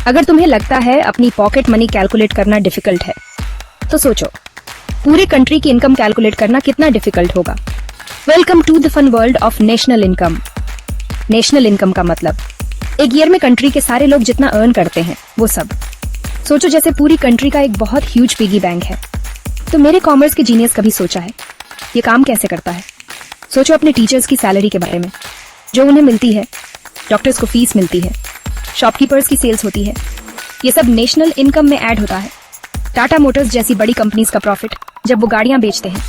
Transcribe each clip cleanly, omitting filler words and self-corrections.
अगर तुम्हें लगता है अपनी पॉकेट मनी कैलकुलेट करना डिफिकल्ट है, तो सोचो पूरे कंट्री की इनकम कैलकुलेट करना कितना डिफिकल्ट होगा। Welcome to the fun world of national income. National income का मतलब एक ईयर में कंट्री के सारे लोग जितना अर्न करते हैं वो सब। सोचो जैसे पूरी कंट्री का एक बहुत ह्यूज पिगी बैंक है। तो मेरे कॉमर्स के जीनियस कभी सोचा है ये काम कैसे करता है? सोचो अपने टीचर्स की सैलरी के बारे में जो उन्हें मिलती है, डॉक्टर्स को फीस मिलती है, शॉपकीपर्स की सेल्स होती है, ये सब नेशनल इनकम में ऐड होता है। टाटा मोटर्स जैसी बड़ी कंपनीज का प्रॉफिट जब वो गाड़ियां बेचते हैं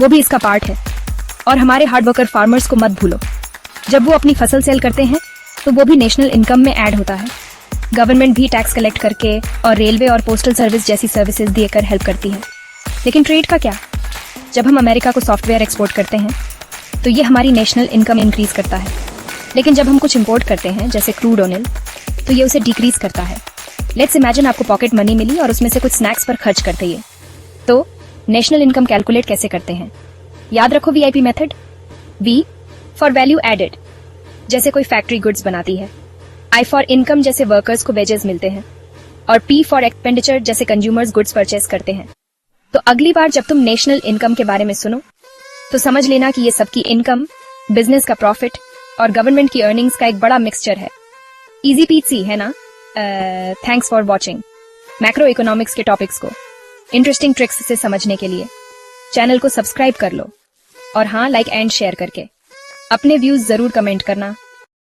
वो भी इसका पार्ट है। और हमारे हार्डवर्कर फार्मर्स को मत भूलो, जब वो अपनी फसल सेल करते हैं तो वो भी नेशनल इनकम में ऐड होता है। गवर्नमेंट भी टैक्स कलेक्ट करके और रेलवे और पोस्टल सर्विस जैसी सर्विसेज देकर हेल्प करती है। लेकिन ट्रेड का क्या? जब हम अमेरिका को सॉफ्टवेयर एक्सपोर्ट करते हैं तो ये हमारी नेशनल इनकम इंक्रीज करता है। लेकिन जब हम कुछ इंपोर्ट करते हैं जैसे क्रूड ऑयल तो ये उसे डिक्रीज करता है। लेट्स इमेजिन आपको पॉकेट मनी मिली और उसमें से कुछ स्नैक्स पर खर्च करते हैं। तो नेशनल इनकम कैलकुलेट कैसे करते हैं? याद रखो VIP method. V for value added, जैसे कोई फैक्ट्री गुड्स बनाती है। आई फॉर इनकम, जैसे वर्कर्स को वेजेस मिलते हैं। और पी फॉर एक्सपेंडिचर, जैसे कंज्यूमर्स गुड्स परचेस करते हैं। तो अगली बार जब तुम नेशनल इनकम के बारे में सुनो तो समझ लेना कि ये सबकी इनकम, बिजनेस का प्रॉफिट और गवर्नमेंट की अर्निंग्स का एक बड़ा मिक्सचर है। इजी पीसी है ना? Thanks for watching. Macro economics के टॉपिक्स को इंटरेस्टिंग ट्रिक्स से समझने के लिए चैनल को सब्सक्राइब कर लो। और हाँ, लाइक एंड शेयर करके अपने व्यूज जरूर कमेंट करना।